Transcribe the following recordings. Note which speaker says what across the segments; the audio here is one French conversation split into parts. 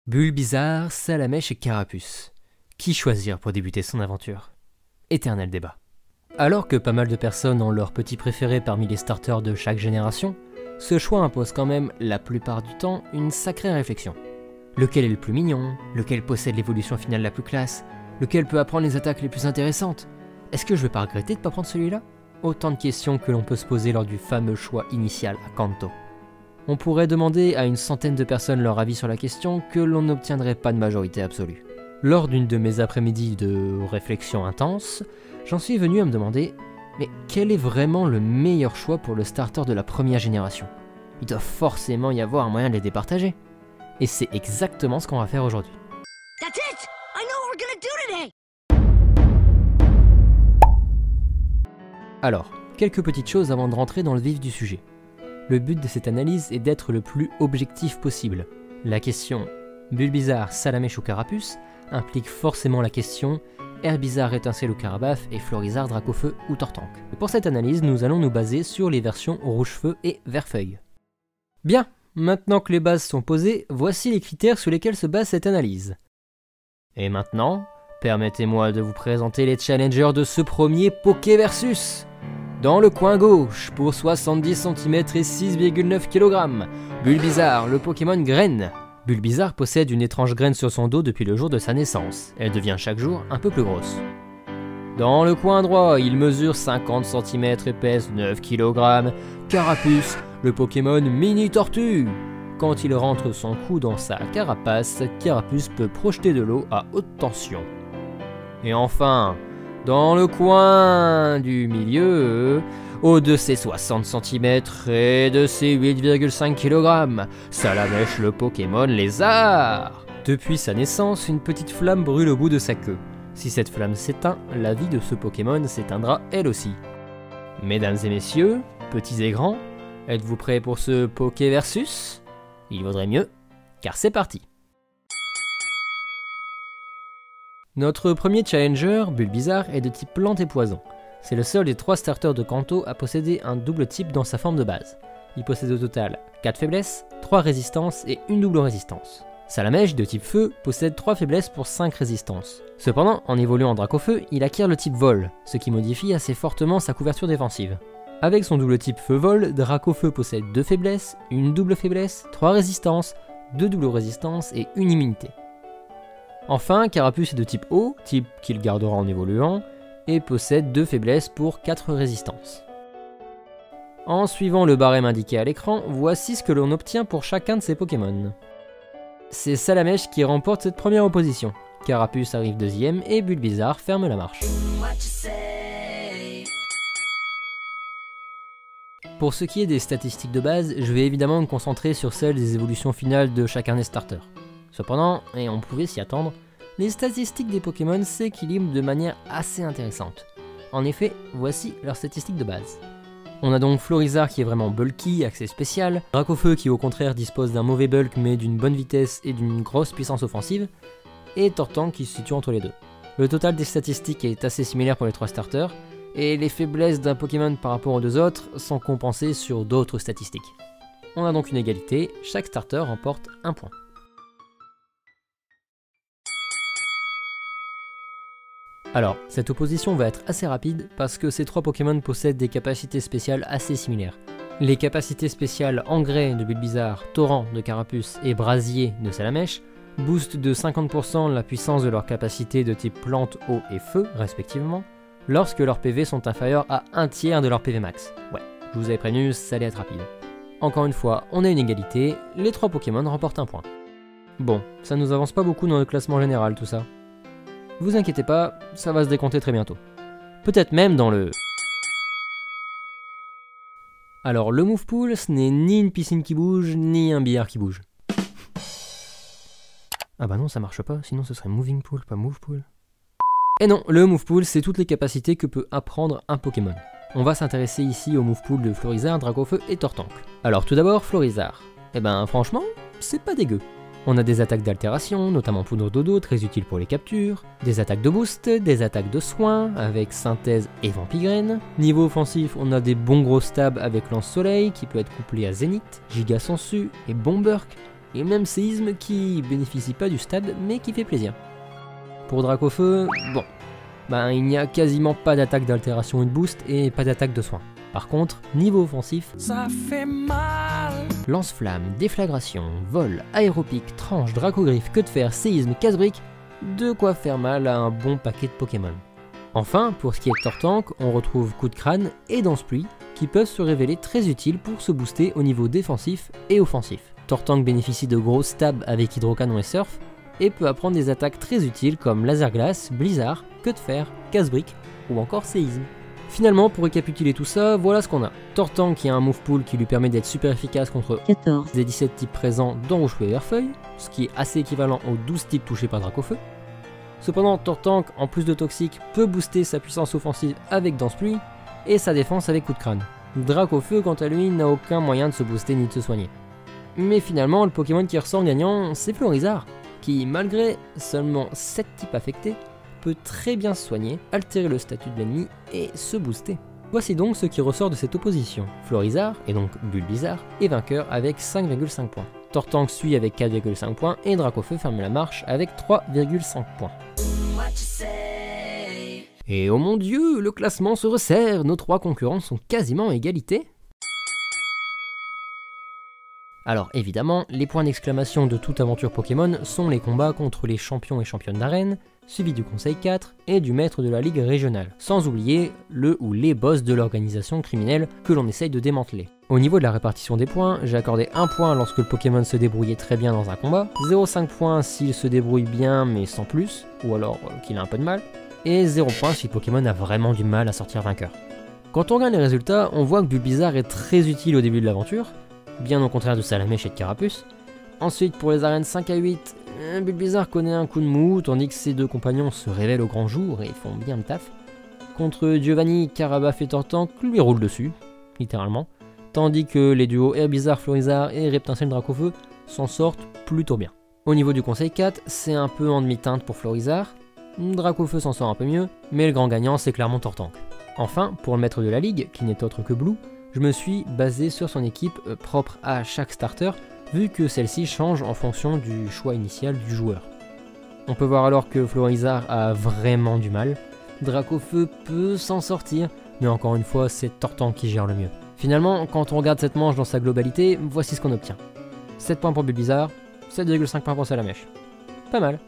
Speaker 1: Bulbizarre, Salamèche et Carapuce. Qui choisir pour débuter son aventure? Éternel débat. Alors que pas mal de personnes ont leur petit préféré parmi les starters de chaque génération, ce choix impose quand même, la plupart du temps, une sacrée réflexion. Lequel est le plus mignon? Lequel possède l'évolution finale la plus classe? Lequel peut apprendre les attaques les plus intéressantes? Est-ce que je vais pas regretter de pas prendre celui-là? Autant de questions que l'on peut se poser lors du fameux choix initial à Kanto. On pourrait demander à une centaine de personnes leur avis sur la question que l'on n'obtiendrait pas de majorité absolue. Lors d'une de mes après-midi de réflexion intense, j'en suis venu à me demander mais quel est vraiment le meilleur choix pour le starter de la première génération? Il doit forcément y avoir un moyen de les départager. Et c'est exactement ce qu'on va faire aujourd'hui.
Speaker 2: That's it! I know what we're gonna do today!
Speaker 1: Alors, quelques petites choses avant de rentrer dans le vif du sujet. Le but de cette analyse est d'être le plus objectif possible. La question Bulbizarre, Salamèche ou Carapuce implique forcément la question Herbizarre, Étincelle ou Carabaf et Florizarre, Dracofeu ou Tortank. Et pour cette analyse, nous allons nous baser sur les versions Rouge-Feu et Vert-Feuille. Bien, maintenant que les bases sont posées, voici les critères sur lesquels se base cette analyse. Et maintenant, permettez-moi de vous présenter les challengers de ce premier Pokéversus. Dans le coin gauche, pour 70 cm et 6,9 kg, Bulbizarre, le Pokémon graine. Bulbizarre possède une étrange graine sur son dos depuis le jour de sa naissance. Elle devient chaque jour un peu plus grosse. Dans le coin droit, il mesure 50 cm et pèse 9 kg. Carapuce, le Pokémon mini tortue. Quand il rentre son cou dans sa carapace, Carapuce peut projeter de l'eau à haute tension. Et enfin, dans le coin du milieu, au de ses 60 cm et de ses 8,5 kg, Salamèche le Pokémon lézard. Depuis sa naissance, une petite flamme brûle au bout de sa queue. Si cette flamme s'éteint, la vie de ce Pokémon s'éteindra elle aussi. Mesdames et messieurs, petits et grands, êtes-vous prêts pour ce Pokéversus? Il vaudrait mieux, car c'est parti. Notre premier challenger, Bulbizarre, est de type plante et poison. C'est le seul des 3 starters de Kanto à posséder un double type dans sa forme de base. Il possède au total 4 faiblesses, 3 résistances et une double résistance. Salamèche, de type feu, possède 3 faiblesses pour 5 résistances. Cependant, en évoluant en Dracofeu, il acquiert le type vol, ce qui modifie assez fortement sa couverture défensive. Avec son double type feu-vol, Dracofeu possède 2 faiblesses, une double faiblesse, 3 résistances, 2 doubles résistances et une immunité. Enfin, Carapuce est de type eau, type qu'il gardera en évoluant, et possède 2 faiblesses pour 4 résistances. En suivant le barème indiqué à l'écran, voici ce que l'on obtient pour chacun de ces Pokémon. C'est Salamèche qui remporte cette première opposition. Carapuce arrive deuxième et Bulbizarre ferme la marche. Pour ce qui est des statistiques de base, je vais évidemment me concentrer sur celles des évolutions finales de chacun des starters. Cependant, et on pouvait s'y attendre, les statistiques des Pokémon s'équilibrent de manière assez intéressante. En effet, voici leurs statistiques de base. On a donc Florizarre qui est vraiment bulky, accès spécial, Dracofeu qui au contraire dispose d'un mauvais bulk mais d'une bonne vitesse et d'une grosse puissance offensive, et Tortank qui se situe entre les deux. Le total des statistiques est assez similaire pour les 3 starters, et les faiblesses d'un Pokémon par rapport aux 2 autres sont compensées sur d'autres statistiques. On a donc une égalité, chaque starter remporte 1 point. Alors, cette opposition va être assez rapide parce que ces 3 Pokémon possèdent des capacités spéciales assez similaires. Les capacités spéciales Engrais de Bulbizarre, Torrent de Carapuce et Brasier de Salamèche boostent de 50% la puissance de leurs capacités de type plante, eau et feu, respectivement, lorsque leurs PV sont inférieurs à 1/3 de leur PV max. Ouais, je vous avais prévenu, ça allait être rapide. Encore une fois, on a une égalité, les 3 Pokémon remportent 1 point. Bon, ça nous avance pas beaucoup dans le classement général tout ça. Vous inquiétez pas, ça va se décompter très bientôt. Peut-être même dans le... Alors le move pool, ce n'est ni une piscine qui bouge, ni un billard qui bouge. Ah bah non, ça marche pas, sinon ce serait moving pool, pas move pool. Et non, le move pool, c'est toutes les capacités que peut apprendre un Pokémon. On va s'intéresser ici au move pool de Florizarre, Dracofeu et Tortank. Alors tout d'abord, Florizarre. Eh ben franchement, c'est pas dégueu. On a des attaques d'altération, notamment Poudre Dodo, très utile pour les captures, des attaques de boost, des attaques de soin, avec Synthèse et Vampigraine. Niveau offensif, on a des bons gros stabs avec Lance Soleil, qui peut être couplé à Zénith, Giga Sensu et Bomberk. et même séisme qui bénéficie pas du stab mais qui fait plaisir. Pour Dracofeu, bon, il n'y a quasiment pas d'attaque d'altération ou de boost et pas d'attaque de soin. Par contre, niveau offensif, ça fait mal. Lance-flamme, déflagration, vol, aéropique, tranche, dracogriffe, queue de fer, séisme, casse-brique, de quoi faire mal à un bon paquet de Pokémon. Enfin, pour ce qui est de Tortank, on retrouve coup de crâne et danse pluie qui peuvent se révéler très utiles pour se booster au niveau défensif et offensif. Tortank bénéficie de gros stabs avec hydrocanon et surf et peut apprendre des attaques très utiles comme laser glace, blizzard, queue de fer, casse-brique ou encore séisme. Finalement, pour récapituler tout ça, voilà ce qu'on a. Tortank qui a un move pool qui lui permet d'être super efficace contre
Speaker 3: 14
Speaker 1: des 17 types présents dans Rouge Feu et Verfeuille, ce qui est assez équivalent aux 12 types touchés par Dracofeu. Cependant, Tortank, en plus de toxique, peut booster sa puissance offensive avec Danse Pluie et sa défense avec coup de crâne. Dracofeu, quant à lui, n'a aucun moyen de se booster ni de se soigner. Mais finalement, le Pokémon qui ressort gagnant, c'est Florizarre, qui, malgré seulement 7 types affectés, peut très bien se soigner, altérer le statut de l'ennemi et se booster. Voici donc ce qui ressort de cette opposition. Florizarre, et donc Bulbizarre, est vainqueur avec 5,5 points. Tortank suit avec 4,5 points et Dracofeu ferme la marche avec 3,5 points. Et oh mon dieu, le classement se resserre, nos 3 concurrents sont quasiment à égalité. Alors évidemment, les points d'exclamation de toute aventure Pokémon sont les combats contre les champions et championnes d'arène, suivis du Conseil 4 et du maître de la Ligue régionale, sans oublier le ou les boss de l'organisation criminelle que l'on essaye de démanteler. Au niveau de la répartition des points, j'ai accordé 1 point lorsque le Pokémon se débrouillait très bien dans un combat, 0,5 points s'il se débrouille bien mais sans plus, ou alors qu'il a un peu de mal, et 0 points si le Pokémon a vraiment du mal à sortir vainqueur. Quand on regarde les résultats, on voit que Bulbizarre est très utile au début de l'aventure, bien au contraire de Salamèche et de Carapuce. Ensuite, pour les arènes 5 à 8, Bulbizarre connaît un coup de mou, tandis que ses 2 compagnons se révèlent au grand jour et font bien le taf. Contre Giovanni, Carabaf et Tortank lui roulent dessus, littéralement, tandis que les duos Herbizarre, Florizarre et Reptincelle Dracofeu s'en sortent plutôt bien. Au niveau du Conseil 4, c'est un peu en demi-teinte pour Florizarre, Dracofeu s'en sort un peu mieux, mais le grand gagnant c'est clairement Tortank. Enfin, pour le maître de la ligue, qui n'est autre que Blue, je me suis basé sur son équipe propre à chaque starter, vu que celle-ci change en fonction du choix initial du joueur. On peut voir alors que Florizarre a vraiment du mal, Dracofeu peut s'en sortir, mais encore une fois c'est Tortank qui gère le mieux. Finalement, quand on regarde cette manche dans sa globalité, voici ce qu'on obtient. 7 points pour Bulbizarre, 7,5 points pour Salamèche. Pas mal.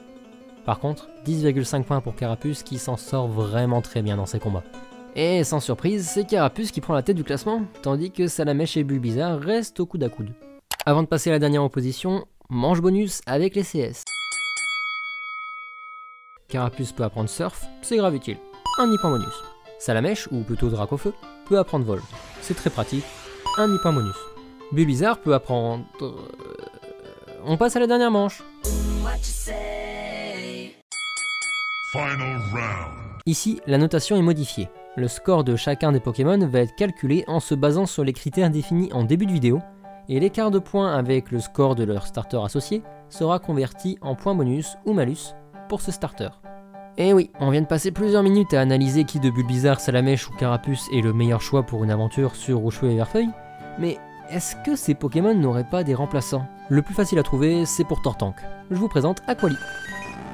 Speaker 1: Par contre, 10,5 points pour Carapuce qui s'en sort vraiment très bien dans ses combats. Et sans surprise, c'est Carapuce qui prend la tête du classement, tandis que Salamèche et Bulbizarre restent au coude à coude. Avant de passer à la dernière opposition, manche bonus avec les CS. Carapuce peut apprendre Surf, c'est grave utile, un demi-point bonus. Salamèche, ou plutôt Dracofeu, peut apprendre Vol, c'est très pratique, un demi-point bonus. Bulbizarre peut apprendre... On passe à la dernière manche. Ici, la notation est modifiée. Le score de chacun des Pokémon va être calculé en se basant sur les critères définis en début de vidéo, et l'écart de points avec le score de leur starter associé sera converti en points bonus ou malus pour ce starter. Et oui, on vient de passer plusieurs minutes à analyser qui de Bulbizarre, Salamèche ou Carapuce est le meilleur choix pour une aventure sur Rouge Feu et Verfeuille, mais est-ce que ces Pokémon n'auraient pas des remplaçants? Le plus facile à trouver, c'est pour Tortank. Je vous présente Aquali.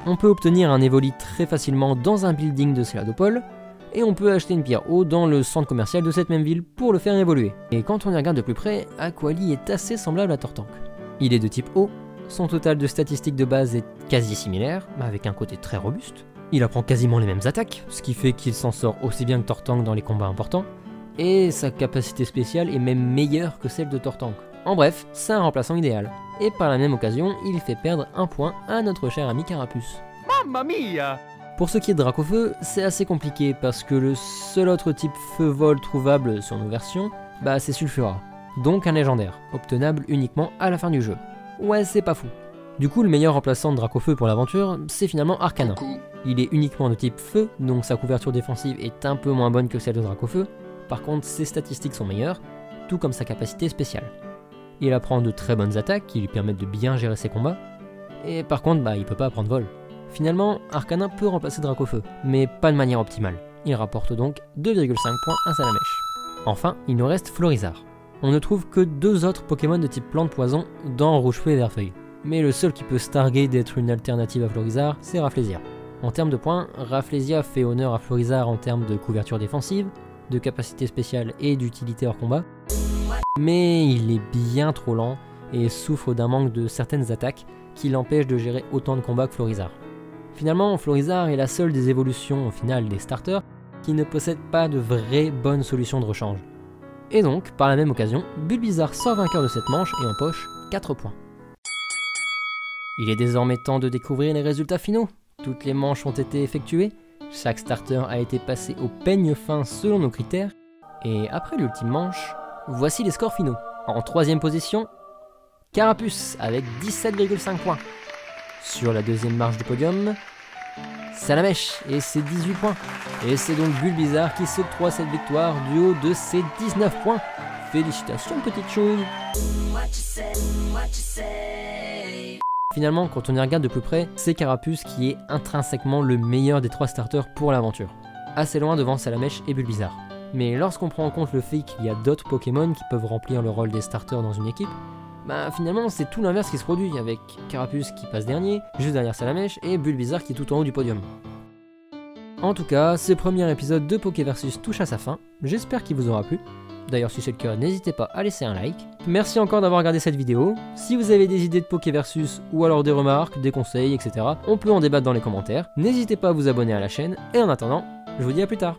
Speaker 1: On peut obtenir un Evoli très facilement dans un building de Céladopole, et on peut acheter une pierre eau dans le centre commercial de cette même ville pour le faire évoluer. Et quand on y regarde de plus près, Aquali est assez semblable à Tortank. Il est de type eau, son total de statistiques de base est quasi similaire, avec un côté très robuste. Il apprend quasiment les mêmes attaques, ce qui fait qu'il s'en sort aussi bien que Tortank dans les combats importants, et sa capacité spéciale est même meilleure que celle de Tortank. En bref, c'est un remplaçant idéal. Et par la même occasion, il fait perdre un point à notre cher ami Carapuce.
Speaker 4: Mamma mia!
Speaker 1: Pour ce qui est de Dracofeu, c'est assez compliqué parce que le seul autre type feu-vol trouvable sur nos versions, c'est Sulfura. Donc un légendaire, obtenable uniquement à la fin du jeu. Ouais, c'est pas fou. Du coup, le meilleur remplaçant de Dracofeu pour l'aventure, c'est finalement Arcanin. Il est uniquement de type feu, donc sa couverture défensive est un peu moins bonne que celle de Dracofeu. Par contre, ses statistiques sont meilleures, tout comme sa capacité spéciale. Il apprend de très bonnes attaques qui lui permettent de bien gérer ses combats, et par contre, il peut pas apprendre vol. Finalement, Arcanin peut remplacer Dracofeu, mais pas de manière optimale. Il rapporte donc 2,5 points à Salamèche. Enfin, il nous reste Florizarre. On ne trouve que 2 autres Pokémon de type plante poison dans Rouge-Feu et Vert-Feuille. Mais le seul qui peut se targuer d'être une alternative à Florizarre, c'est Rafflesia. En termes de points, Rafflesia fait honneur à Florizarre en termes de couverture défensive, de capacité spéciale et d'utilité hors combat, mais il est bien trop lent et souffre d'un manque de certaines attaques qui l'empêchent de gérer autant de combats que Florizarre. Finalement, Florizarre est la seule des évolutions au final des starters qui ne possède pas de vraie bonne solution de rechange. Et donc, par la même occasion, Bulbizarre sort vainqueur de cette manche et empoche 4 points. Il est désormais temps de découvrir les résultats finaux. Toutes les manches ont été effectuées, chaque starter a été passé au peigne fin selon nos critères, et après l'ultime manche, voici les scores finaux. En 3ème position, Carapuce avec 17,5 points. Sur la 2ème marche du podium, Salamèche et ses 18 points. Et c'est donc Bulbizarre qui s'octroie cette victoire du haut de ses 19 points. Félicitations petite chose. Finalement, quand on y regarde de plus près, c'est Carapuce qui est intrinsèquement le meilleur des 3 starters pour l'aventure. Assez loin devant Salamèche et Bulbizarre. Mais lorsqu'on prend en compte le fait qu'il y a d'autres Pokémon qui peuvent remplir le rôle des starters dans une équipe, bah finalement c'est tout l'inverse qui se produit, avec Carapuce qui passe dernier, juste derrière Salamèche, et Bulbizarre qui est tout en haut du podium. En tout cas, ce premier épisode de Pokéversus touche à sa fin, j'espère qu'il vous aura plu. D'ailleurs si c'est le cas, n'hésitez pas à laisser un like. Merci encore d'avoir regardé cette vidéo. Si vous avez des idées de Pokéversus ou alors des remarques, des conseils, etc., on peut en débattre dans les commentaires. N'hésitez pas à vous abonner à la chaîne, et en attendant, je vous dis à plus tard.